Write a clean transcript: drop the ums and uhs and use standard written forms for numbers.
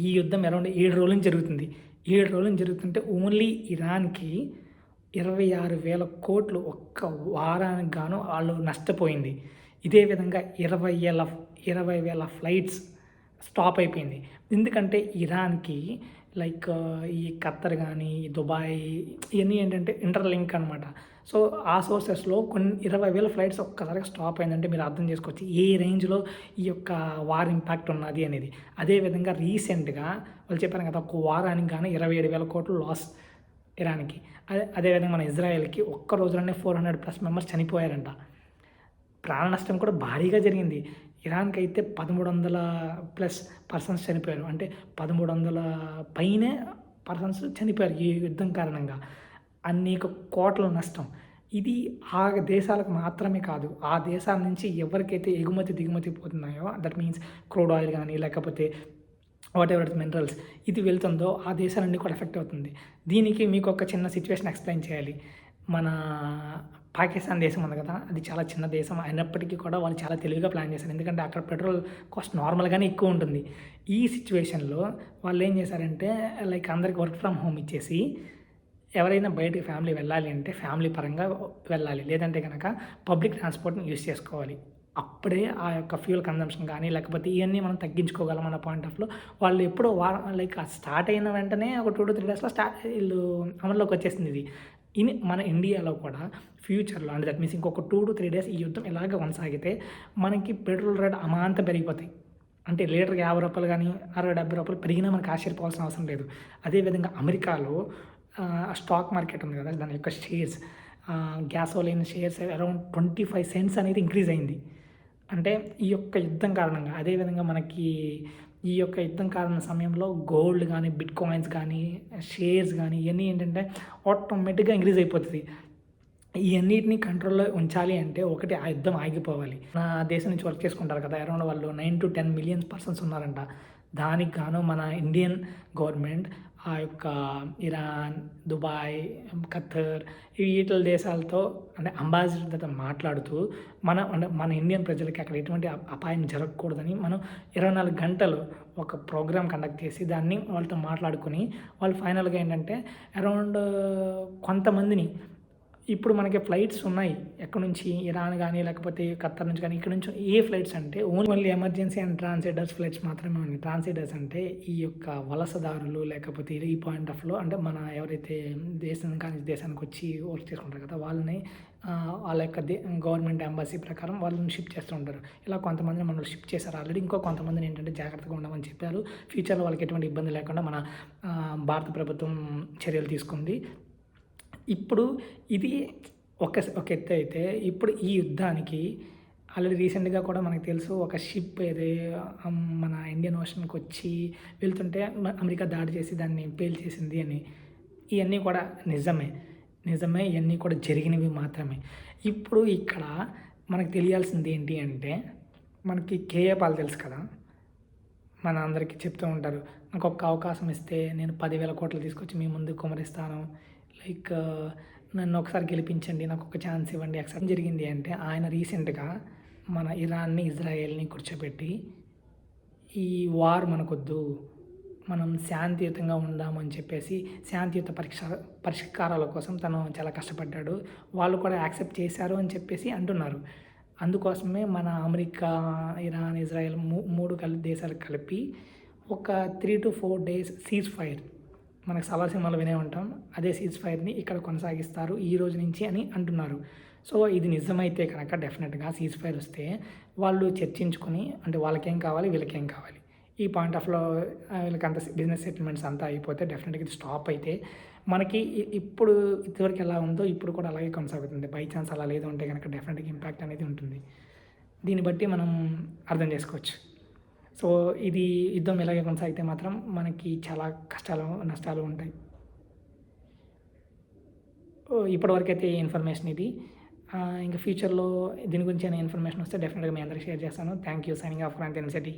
ఈ యుద్ధం అరౌండ్ 7 రోజుల నుంచి జరుగుతుంది. 7 రోజుల నుంచి జరుగుతుంటే ఓన్లీ ఇరాన్‌కి 26,000 కోట్లు ఒక్క వారానికి గాను ఆళ్ళు నష్టపోయింది. ఇదే విధంగా 20,000 ఫ్లైట్స్ స్టాప్ అయిపోయింది. ఎందుకంటే ఇరాన్‌కి లైక్ ఈ ఖత్తర్ గానీ, దుబాయ్ ఇయన్నీ ఏంటంటే ఇంటర్‌లింక్ అనమాట. సో, ఆ సోర్సెస్‌లో కొన్ని 20,000 ఫ్లైట్స్ ఒక్కసారిగా స్టాప్ అయిందంటే మీరు అర్థం చేసుకోవచ్చు. ఏ రేంజ్‌లో ఈ యొక్క వార్ ఇంపాక్ట్ ఉన్నది అనేది. అదే విధంగా రీసెంట్‌గా వాళ్ళు చెప్పాను కదా! ఒక వారానికి గాను 27,000 కోట్లు లాస్ ఇరాన్‌కి. అదేవిధంగా మన ఇజ్రాయెల్‌కి ఒక్క రోజులోనే 400+ మెంబర్స్ చనిపోయారంట. ప్రాణ నష్టం కూడా భారీగా జరిగింది. ఇరాన్‌కైతే 1300+ పర్సన్స్ చనిపోయారు. అంటే 1300 పైనే పర్సన్స్ చనిపోయారు ఈ యుద్ధం కారణంగా. అనేక కోట్ల నష్టం. ఇది ఆ దేశాలకు మాత్రమే కాదు. ఆ దేశాల నుంచి ఎవరికైతే ఎగుమతి, దిగుమతి పోతున్నాయో దట్ మీన్స్ క్రూడ్ ఆయిల్ గానీ, లేకపోతే వాటెవర్ ఇట్స్ మినరల్స్ ఇది వెళ్తుందో ఆ దేశాలన్నీ కూడా ఎఫెక్ట్ అవుతుంది. దీనికి మీకు ఒక చిన్న సిట్యుయేషన్ ఎక్స్‌ప్లెయిన్ చేయాలి. మన పాకిస్తాన్ దేశం ఉంది కదా! అది చాలా చిన్న దేశం అయినప్పటికీ కూడా వాళ్ళు చాలా తెలివిగా ప్లాన్ చేశారు. ఎందుకంటే అక్కడ పెట్రోల్ కాస్ట్ నార్మల్‌గానే ఎక్కువ ఉంటుంది. ఈ సిట్యుయేషన్‌లో వాళ్ళేం చేశారంటే లైక్ అందరికి వర్క్ ఫ్రమ్ హోమ్ ఇచ్చేసి ఎవరైనా బయటికి ఫ్యామిలీ వెళ్ళాలి అంటే ఫ్యామిలీ పరంగా వెళ్ళాలి. లేదంటే గనక పబ్లిక్ ట్రాన్స్‌పోర్ట్‌ని యూజ్ చేసుకోవాలి. అప్పుడే ఆ యొక్క ఫ్యూయల్ కన్జంప్షన్ గానీ, లేకపోతే ఇయన్నీ మనం తగ్గించుకోగలం అన్న పాయింట్ ఆఫ్‌లో వాళ్ళు ఎప్పుడో లైక్ అది స్టార్ట్ అయిన వెంటనే ఒక 2-3 డేస్‌లో ఈళ్ళు అమల్లోకి వచ్చేసింది ఇది. మన ఇండియాలో కూడా ఫ్యూచర్‌లో అంటే దట్ మీన్స్ ఇంకొక 2-3 డేస్ ఈ యుద్ధం ఇలాగే కొనసాగితే మనకి పెట్రోల్ రేట్ అమాంతం పెరిగిపోతాయి. అంటే లీటర్‌కి రూ. 50 గానీ, రూ. 60, 70 పెరిగినా మనకు ఆశ్చర్యపోవాల్సిన అవసరం లేదు. అదే విధంగా అమెరికాలో స్టాక్ మార్కెట్ ఉంది కదా! దాని యొక్క shares gasoline shares around 25 cents అనేది ఇంక్రీజ్ అయింది. అంటే ఈ యొక్క యుద్ధం కారణంగా. అదే విధంగా మనకి ఈ యొక్క యుద్ధం కారణ సమయంలో గోల్డ్ గానీ, బిట్ కాయిన్స్ గానీ, షేర్స్ గానీ ఇయన్నీ ఏంటంటే ఆటోమేటిక్‌గా ఇంక్రీజ్ అయిపోతది. ఇయన్నిటిని కంట్రోల్‌లో ఉంచాలి అంటే ఒకటి ఆ యుద్ధం ఆగిపోవాలి. మన దేశం నుంచి వర్క్ చేసుకుంటారు కదా! అరౌండ్ వాళ్ళు 9-10 మిలియన్ పర్సన్స్ ఉన్నారంట. దానికి గాను మన ఇండియన్ గవర్నమెంట్ ఆ యొక్క ఇరాన్, దుబాయ్, ఖత్తర్ వీటిల దేశాలతో అంటే అంబాసిడర్‌తో మాట్లాడుతూ మన ఇండియన్ ప్రజలకి అక్కడ ఎటువంటి అపాయం జరగకూడదని మనం 24 గంటలు ఒక ప్రోగ్రామ్ కండక్ట్ చేసి దాన్ని వాళ్ళతో మాట్లాడుకొని వాళ్ళు ఫైనల్‌గా ఏంటంటే అరౌండ్ కొంతమందిని ఇప్పుడు మనకి ఫ్లైట్స్ ఉన్నాయి. ఎక్కడి నుంచి ఇరాన్ గానీ, లేకపోతే ఖత్తర్ నుంచి కానీ, ఇక్కడ నుంచి ఏ ఫ్లైట్స్ అంటే ఓన్లీ ఎమర్జెన్సీ అండ్ ట్రాన్సిటర్స్ ఫ్లైట్స్ మాత్రమే ఉన్నాయి. ట్రాన్సిటర్స్ అంటే ఈ యొక్క వలసదారులు లేకపోతే ఈ పాయింట్ ఆఫ్‌లో అంటే మన ఎవరైతే దేశం కానీ దేశానికొచ్చి వర్క్ చేసుకుంటారు కదా! వాళ్ళని వాళ్ళ యొక్క గవర్నమెంట్ ఎంబసీ ప్రకారం వాళ్ళని షిప్ చేస్తూ ఉంటారు. ఇలా కొంతమందిని మనల్ని షిప్ చేశారు ఆల్రెడీ. ఇంకో కొంతమందిని ఏంటంటే జాగ్రత్తగా ఉండమని చెప్పారు. ఫ్యూచర్‌లో వాళ్ళకి ఎటువంటి ఇబ్బంది లేకుండా మన భారత ప్రభుత్వం చర్యలు తీసుకుంది. ఇప్పుడు ఇది ఒక ఎత్తు అయితే, ఇప్పుడు ఈ యుద్ధానికి ఆల్రెడీ రీసెంట్‌గా కూడా మనకు తెలుసు ఒక షిప్ మన ఇండియన్ ఓషన్‌కొచ్చి వెళ్తుంటే అమెరికా దాడి చేసి దాన్ని పేల్చేసింది అని. ఇయన్నీ కూడా నిజమే. నిజమే. ఇయన్నీ కూడా జరిగినవి మాత్రమే. ఇప్పుడు ఇక్కడ మనకు తెలియాల్సింది ఏంటి అంటే, మనకి కేఏ పాల్ తెలుసు కదా! మన అందరికీ చెప్తూ ఉంటారు. నాకొక్క అవకాశం ఇస్తే నేను 10,000 కోట్లు తీసుకొచ్చి మీ ముందు కుమ్మరిస్తాను. లైక్ నన్ను ఒకసారి గెలిపించండి. నాకొక ఛాన్స్ ఇవ్వండి. ఏం జరిగింది అంటే ఆయన రీసెంట్‌గా మన ఇరాన్‌ని, ఇజ్రాయెల్‌ని కూర్చోబెట్టి ఈ వార్ మనకొద్దు. మనం శాంతియుతంగా ఉందామని చెప్పేసి శాంతియుత పరిష్కారాల కోసం తను చాలా కష్టపడ్డాడు. వాళ్ళు కూడా యాక్సెప్ట్ చేశారు అని చెప్పేసి అంటున్నారు. అందుకోసమే మన అమెరికా, ఇరాన్, ఇజ్రాయెల్ 3 దేశాలు కలిపి ఒక 3-4 డేస్ సీజ్ ఫైర్ మనకు 'సలార్' సినిమాలో వినే ఉంటాం. అదే సీజ్ ఫైర్‌ని ఇక్కడ కొనసాగిస్తారు ఈ రోజు నుంచి అని అంటున్నారు. సో, ఇది నిజమైతే కనుక డెఫినిట్‌గా సీజ్ ఫైర్ వస్తే వాళ్ళు చర్చించుకొని అంటే వాళ్ళకేం కావాలి, వీళ్ళకేం కావాలి. ఈ పాయింట్ ఆఫ్‌లో వీళ్ళకంత బిజినెస్ సెటిల్మెంట్స్ అంతా అయిపోతే డెఫినిట్‌గా ఇది స్టాప్ అయితే మనకి ఇప్పుడు ఇదివరకు ఎలా ఉందో ఇప్పుడు కూడా అలాగే కొనసాగుతుంది. బై చాన్స్ అలా లేదు అంటే గనక డెఫినిట్‌గా ఇంపాక్ట్ అనేది ఉంటుంది. దీన్ని బట్టి మనం అర్థం చేసుకోవచ్చు. సో, ఇది యుద్ధం ఇలాగే కొనసాగితే మాత్రం మనకి చాలా కష్టాలు, నష్టాలు ఉంటాయి. ఇప్పటివరకైతే ఈ ఇన్ఫర్మేషన్ ఇది. ఇంకా ఫ్యూచర్‌లో దీని గురించి ఏమైనా ఇన్ఫర్మేషన్ వస్తే డెఫినిట్‌గా మీ అందరికి షేర్ చేస్తాను. Thank you. Signing off Kranti university.